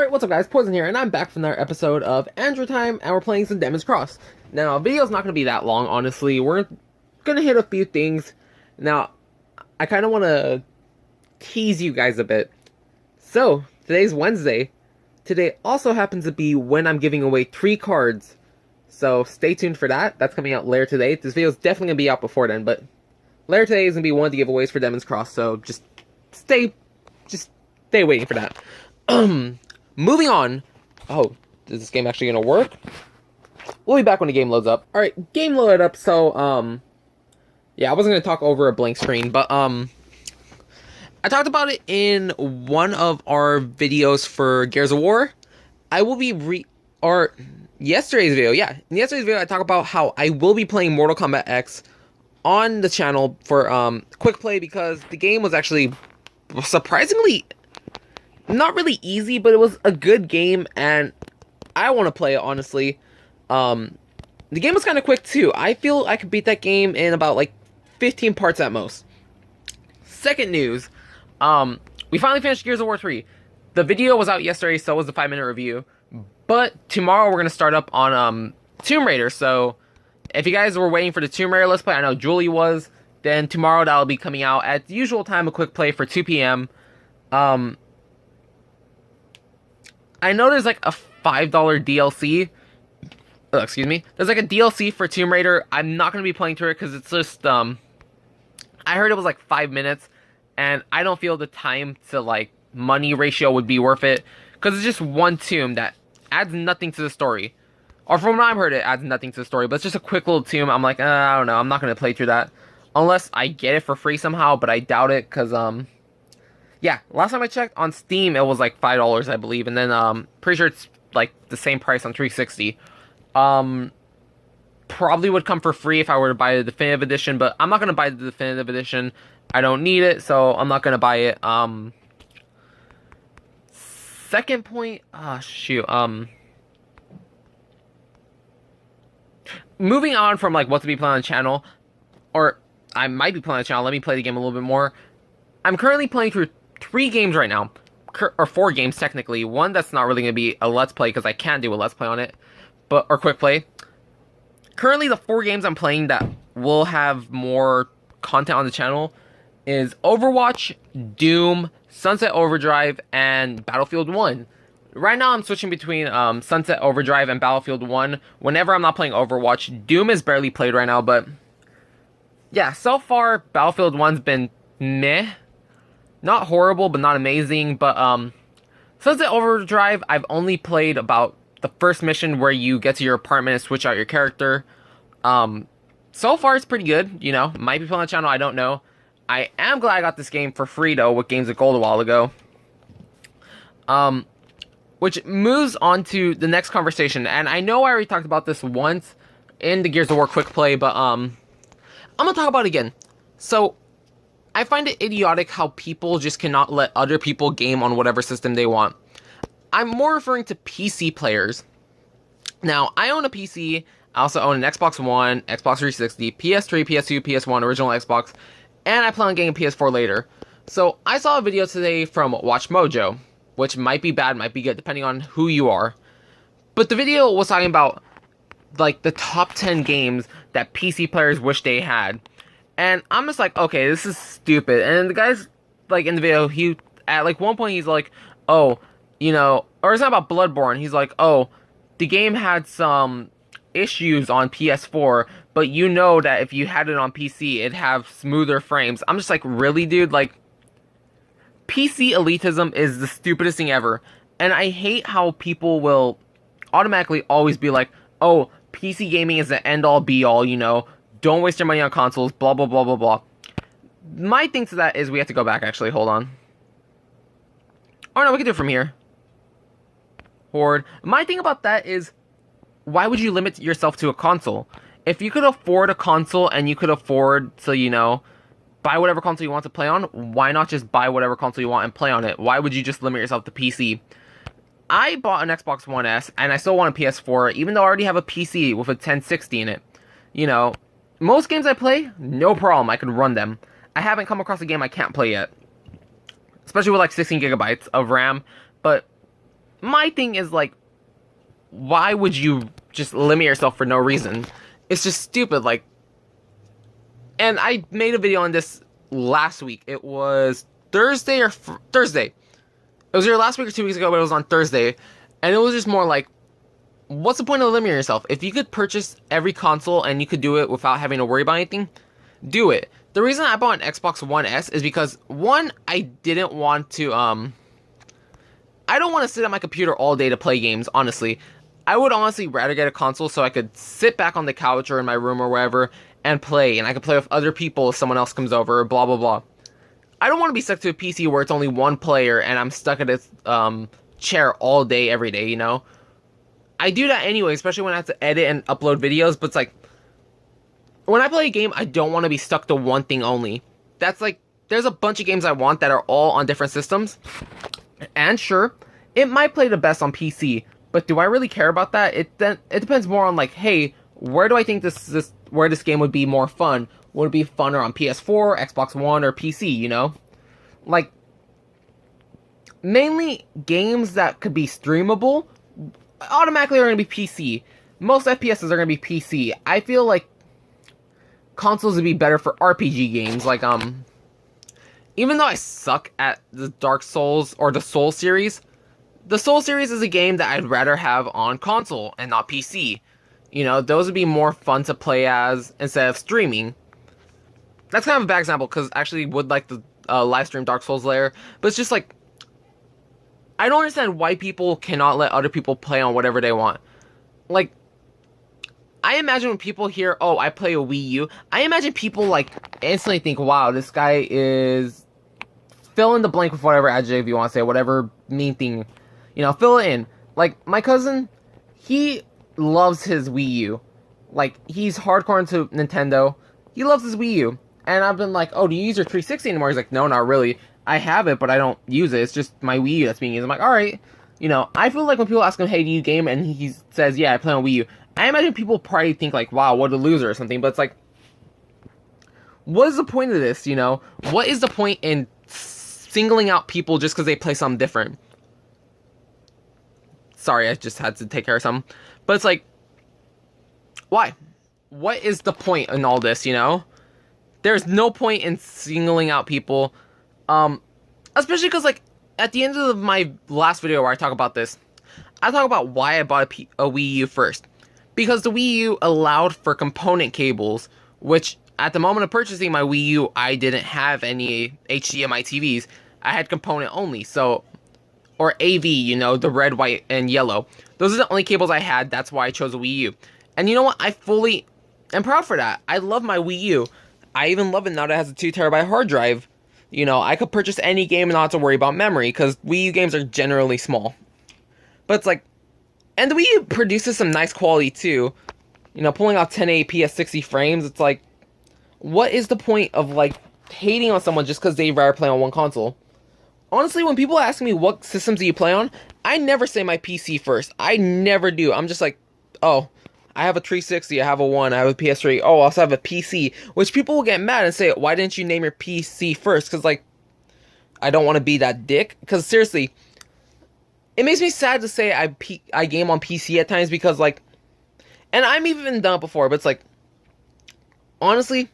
Alright, what's up guys, Poison here, and I'm back from another episode of Android Time, and we're playing some Deadman's Cross. Now, video's not going to be that long, honestly. We're going to hit a few things. Now, I kind of want to tease you guys a bit. So, today's Wednesday. Today also happens to be when I'm giving away 3 cards. So, stay tuned for that. That's coming out later today. This video's definitely going to be out before then, but later today is going to be one of the giveaways for Deadman's Cross, so just stay waiting for that. Moving on. Oh, is this game actually gonna work? We'll be back when the game loads up. Alright, game loaded up, so, yeah, I wasn't gonna talk over a blank screen, but, I talked about it in one of our videos for Gears of War. I will be yesterday's video, yeah. In yesterday's video, I talked about how I will be playing Mortal Kombat X on the channel for, quick play, because the game was actually surprisingly not really easy, but it was a good game, and I want to play it, honestly. The game was kind of quick, too. I feel I could beat that game in about, like, 15 parts at most. Second news, we finally finished Gears of War 3. The video was out yesterday, so was the 5-minute review. But tomorrow we're going to start up on, Tomb Raider, so if you guys were waiting for the Tomb Raider Let's Play, I know Julie was, then tomorrow that'll be coming out at the usual time of quick play for 2 p.m. I know there's like a $5 DLC. Oh, excuse me. There's like a DLC for Tomb Raider. I'm not going to be playing through it because it's just, I heard it was like 5 minutes, and I don't feel the time to like money ratio would be worth it, because it's just one tomb that adds nothing to the story. Or from what I've heard, it adds nothing to the story, but it's just a quick little tomb. I'm like, I don't know. I'm not going to play through that unless I get it for free somehow, but I doubt it, because, yeah, last time I checked, on Steam, it was like $5, I believe, and then, pretty sure it's, like, the same price on 360. Probably would come for free if I were to buy the Definitive Edition, but I'm not gonna buy the Definitive Edition. I don't need it, so I'm not gonna buy it. Second point, moving on from, like, what to be playing on the channel, or I might be playing on the channel, let me play the game a little bit more. I'm currently playing through 3 games right now, or 4 games technically. One that's not really going to be a Let's Play because I can't do a Let's Play on it, or quick play. Currently, the 4 games I'm playing that will have more content on the channel is Overwatch, Doom, Sunset Overdrive, and Battlefield 1. Right now, I'm switching between Sunset Overdrive and Battlefield 1. Whenever I'm not playing Overwatch, Doom is barely played right now, but yeah, so far, Battlefield 1's been meh. Not horrible, but not amazing. But, Sunset Overdrive, I've only played about the first mission where you get to your apartment and switch out your character. So far, it's pretty good, you know. Might be playing on the channel, I don't know. I am glad I got this game for free, though, with Games of Gold a while ago. Which moves on to the next conversation. And I know I already talked about this once in the Gears of War quick play, but, I'm gonna talk about it again. So, I find it idiotic how people just cannot let other people game on whatever system they want. I'm more referring to PC players. Now, I own a PC, I also own an Xbox One, Xbox 360, PS3, PS2, PS1, original Xbox, and I plan on getting a PS4 later. So, I saw a video today from Watch Mojo, which might be bad, might be good, depending on who you are. But the video was talking about, like, the top 10 games that PC players wish they had. And I'm just like, okay, this is stupid. And the guy's, like, in the video, he, at, like, one point, he's like, oh, you know, or it's not about Bloodborne. He's like, oh, the game had some issues on PS4, but you know that if you had it on PC, it'd have smoother frames. I'm just like, really, dude? Like, PC elitism is the stupidest thing ever. And I hate how people will automatically always be like, oh, PC gaming is the end-all, be-all, you know, don't waste your money on consoles, blah, blah, blah, blah, blah. My thing to that is we have to go back, actually. Hold on. Oh, no, we can do it from here. Horde. My thing about that is, why would you limit yourself to a console? If you could afford a console and you could afford to, you know, buy whatever console you want to play on, why not just buy whatever console you want and play on it? Why would you just limit yourself to PC? I bought an Xbox One S, and I still want a PS4, even though I already have a PC with a 1060 in it. You know, most games I play, no problem, I can run them. I haven't come across a game I can't play yet. Especially with like 16 gigabytes of RAM, but my thing is, like, why would you just limit yourself for no reason? It's just stupid, like, and I made a video on this last week. It was Thursday. It was either last week or 2 weeks ago, but it was on Thursday. And it was just more like, what's the point of limiting yourself? If you could purchase every console and you could do it without having to worry about anything, do it. The reason I bought an Xbox One S is because, one, I didn't want to, I don't want to sit at my computer all day to play games, honestly. I would honestly rather get a console so I could sit back on the couch or in my room or wherever and play, and I could play with other people if someone else comes over, blah, blah, blah. I don't want to be stuck to a PC where it's only one player and I'm stuck at this chair all day, every day, you know? I do that anyway, especially when I have to edit and upload videos, but it's like, when I play a game, I don't want to be stuck to one thing only. That's like, there's a bunch of games I want that are all on different systems, and sure, it might play the best on PC, but do I really care about that? It depends more on, like, hey, where do I think where this game would be more fun? Would it be funner on PS4, Xbox One, or PC, you know? Like, mainly games that could be streamable automatically are going to be PC. Most FPSs are going to be PC. I feel like consoles would be better for RPG games, like, even though I suck at the Dark Souls or the Soul series is a game that I'd rather have on console and not PC. You know, those would be more fun to play as instead of streaming. That's kind of a bad example, because I actually would like to live stream Dark Souls later, but it's just like, I don't understand why people cannot let other people play on whatever they want. Like, I imagine when people hear, oh, I play a Wii U, I imagine people, like, instantly think, wow, this guy is... Fill in the blank with whatever adjective you want to say, whatever mean thing. You know, fill it in. Like, my cousin, he loves his Wii U. Like, he's hardcore into Nintendo. He loves his Wii U. And I've been like, oh, do you use your 360 anymore? He's like, no, not really. I have it, but I don't use it. It's just my Wii U that's being used. I'm like, alright. You know, I feel like when people ask him, hey, do you game? And he says, yeah, I play on Wii U. I imagine people probably think, like, wow, what a loser or something. But it's like, what is the point of this, you know? What is the point in singling out people just because they play something different? Sorry, I just had to take care of something. But it's like, why? What is the point in all this, you know? There's no point in singling out people. Especially because, like, at the end of my last video where I talk about this, I talk about why I bought a Wii U first. Because the Wii U allowed for component cables, which at the moment of purchasing my Wii U, I didn't have any HDMI TVs. I had component only, so... Or AV, you know, the red, white, and yellow. Those are the only cables I had, that's why I chose a Wii U. And you know what? I fully am proud for that. I love my Wii U. I even love it now that it has a 2TB hard drive. You know, I could purchase any game and not have to worry about memory, because Wii U games are generally small. But it's like... And the Wii U produces some nice quality, too. You know, pulling out 1080p at 60 frames, it's like... What is the point of, like, hating on someone just because they'd rather play on one console? Honestly, when people ask me what systems do you play on, I never say my PC first. I never do. I'm just like, oh, I have a 360, I have a 1, I have a PS3, oh, I also have a PC. Which people will get mad and say, why didn't you name your PC first? Because, like, I don't want to be that dick. Because, seriously, it makes me sad to say I game on PC at times because, like, and I've even done it before, but it's like, honestly,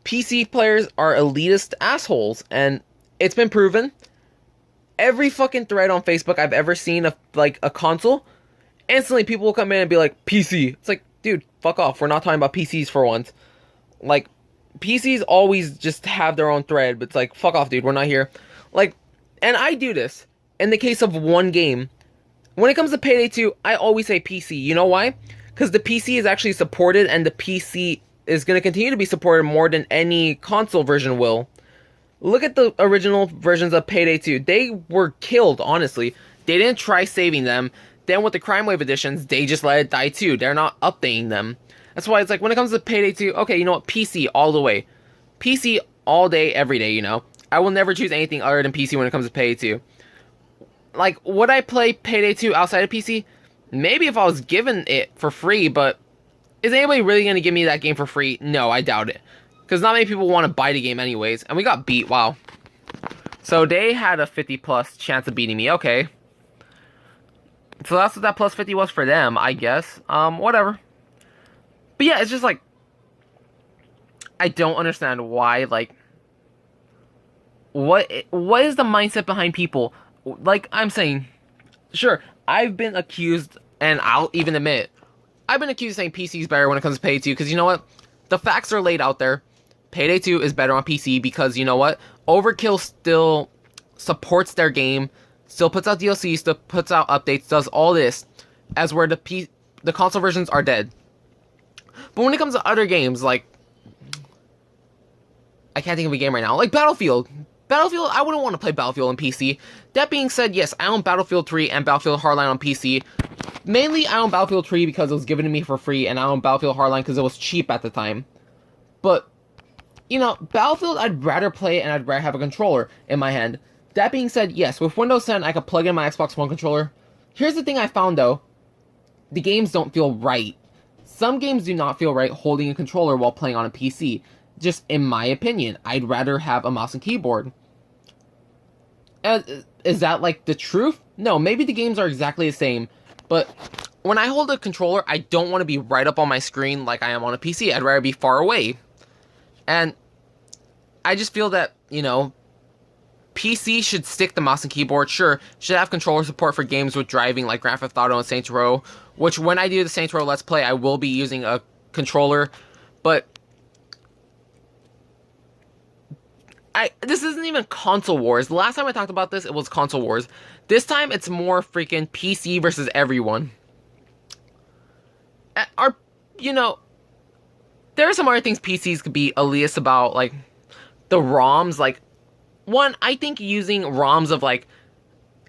PC players are elitist assholes, and it's been proven. Every fucking thread on Facebook I've ever seen of, like, a console, instantly people will come in and be like, PC. It's like, dude, fuck off. We're not talking about PCs for once. Like, PCs always just have their own thread, but it's like, fuck off, dude. We're not here. Like, and I do this in the case of one game. When it comes to Payday 2, I always say PC. You know why? Because the PC is actually supported, and the PC is going to continue to be supported more than any console version will. Look at the original versions of Payday 2. They were killed, honestly. They didn't try saving them. Then with the Crime Wave editions, they just let it die too. They're not updating them. That's why it's like, when it comes to Payday 2, okay, you know what? PC all the way. PC all day, every day, you know? I will never choose anything other than PC when it comes to Payday 2. Like, would I play Payday 2 outside of PC? Maybe if I was given it for free, but is anybody really going to give me that game for free? No, I doubt it. Because not many people want to buy the game anyways. And we got beat, wow. So they had a 50+ chance of beating me, okay. So that's what that plus 50 was for them, I guess. Whatever. But yeah, it's just like, I don't understand why, like, what is the mindset behind people? Like, I'm saying, sure, I've been accused, and I'll even admit, I've been accused of saying PC is better when it comes to Payday 2, because you know what? The facts are laid out there. Payday 2 is better on PC because, you know what? Overkill still supports their game, still puts out DLC, still puts out updates, does all this, as where the console versions are dead. But when it comes to other games, like, I can't think of a game right now, like Battlefield. Battlefield, I wouldn't want to play Battlefield on PC. That being said, yes, I own Battlefield 3 and Battlefield Hardline on PC. Mainly, I own Battlefield 3 because it was given to me for free, and I own Battlefield Hardline because it was cheap at the time. But, you know, Battlefield, I'd rather play and I'd rather have a controller in my hand. That being said, yes, with Windows 10, I could plug in my Xbox One controller. Here's the thing I found, though. The games don't feel right. Some games do not feel right holding a controller while playing on a PC. Just in my opinion, I'd rather have a mouse and keyboard. Is that, like, the truth? No, maybe the games are exactly the same. But when I hold a controller, I don't want to be right up on my screen like I am on a PC. I'd rather be far away. And I just feel that, you know, PC should stick the mouse and keyboard. Sure, should have controller support for games with driving like Grand Theft Auto and Saints Row. Which, when I do the Saints Row Let's Play, I will be using a controller. But this isn't even console wars. The last time I talked about this, it was console wars. This time, it's more freaking PC versus everyone. You know, there are some other things PCs could be elitist about, like, the ROMs. Like, one, I think using ROMs of, like,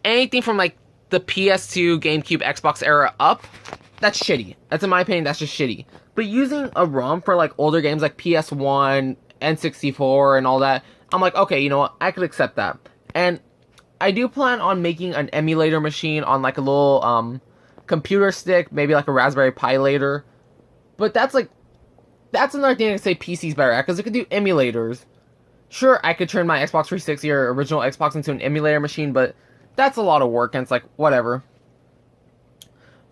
anything from, like, the PS2, GameCube, Xbox era up, that's shitty. That's, in my opinion, that's just shitty. But using a ROM for, like, older games like PS1, N64, and all that, I'm like, okay, you know what, I could accept that. And I do plan on making an emulator machine on, like, a little, computer stick, maybe like a Raspberry Pi later. But that's another thing I can say PC's better at, because it could do emulators. Sure, I could turn my Xbox 360 or original Xbox into an emulator machine, but that's a lot of work, and it's like, whatever.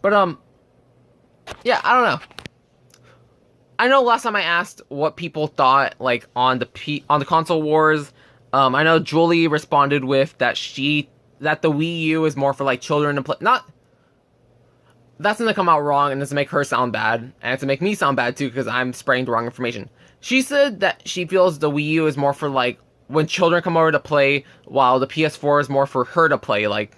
But, yeah, I don't know. I know last time I asked what people thought, like, on the console wars, I know Julie responded with that the Wii U is more for, like, children to play. That's gonna come out wrong, and it's to make her sound bad, and it's to make me sound bad, too, because I'm spreading the wrong information. She said that she feels the Wii U is more for, like, when children come over to play, while the PS4 is more for her to play, like,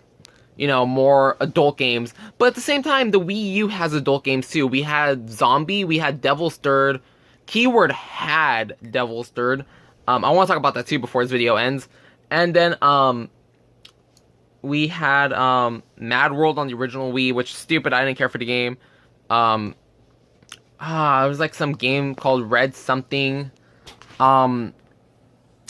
you know, more adult games. But at the same time, the Wii U has adult games too. We had Zombie, we had Devil's Third. Keyword had Devil's Third. I want to talk about that too before this video ends. And then, we had, Mad World on the original Wii, which is stupid, I didn't care for the game. It was like some game called Red something. And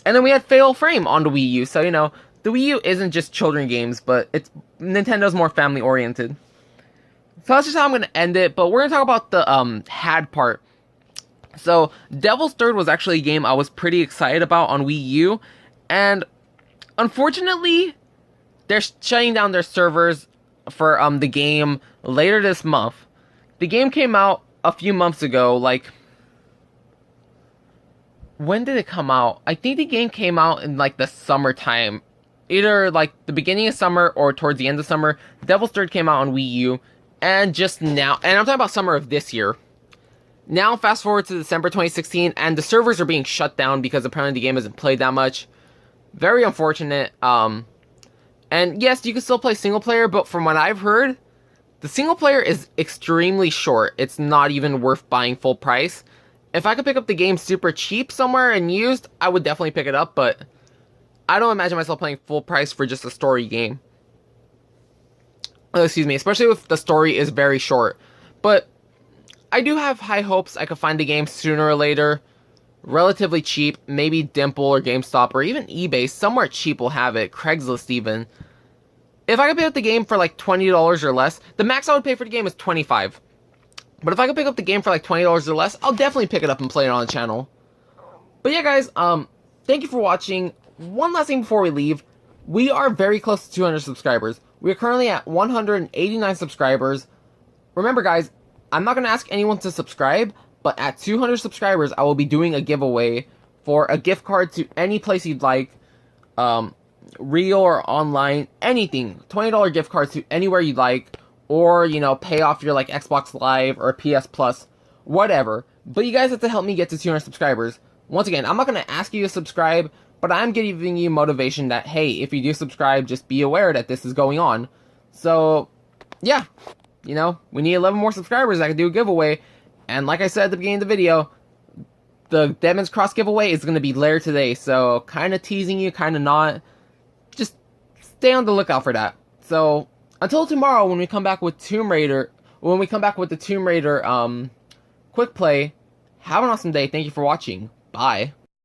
then we had Fatal Frame on the Wii U, so, you know, the Wii U isn't just children games, but Nintendo's more family oriented. So that's just how I'm going to end it, but we're going to talk about the had part. So Devil's Third was actually a game I was pretty excited about on Wii U, and unfortunately, they're shutting down their servers for the game later this month. The game came out a few months ago, like, when did it come out? I think the game came out in, like, the summertime. Either, like, the beginning of summer or towards the end of summer. Devil's Third came out on Wii U. And just now, and I'm talking about summer of this year. Now, fast forward to December 2016, and the servers are being shut down because apparently the game isn't played that much. Very unfortunate. And yes, you can still play single player, but from what I've heard, the single player is extremely short. It's not even worth buying full price. If I could pick up the game super cheap somewhere and used, I would definitely pick it up, but I don't imagine myself paying full price for just a story game. Oh, excuse me, especially if the story is very short. But I do have high hopes I could find the game sooner or later, relatively cheap. Maybe Dimple or GameStop or even eBay, somewhere cheap will have it, Craigslist even. If I could pick up the game for like $20 or less, the max I would pay for the game is $25. But if I could pick up the game for like $20 or less, I'll definitely pick it up and play it on the channel. But yeah, guys, thank you for watching. One last thing before we leave, we are very close to 200 subscribers. We're currently at 189 subscribers. Remember, guys, I'm not going to ask anyone to subscribe, but at 200 subscribers, I will be doing a giveaway for a gift card to any place you'd like, real or online, anything. $20 gift cards to anywhere you'd like, or, you know, pay off your, like, Xbox Live or PS Plus, whatever. But you guys have to help me get to 200 subscribers. Once again, I'm not going to ask you to subscribe, but I'm giving you motivation that, hey, if you do subscribe, just be aware that this is going on. So, yeah, you know, we need 11 more subscribers. I can do a giveaway. And like I said at the beginning of the video, the Deadman's Cross giveaway is going to be later today. So, kind of teasing you, kind of not. Just stay on the lookout for that. So, until tomorrow when we come back with Tomb Raider, quick play, have an awesome day. Thank you for watching. Bye.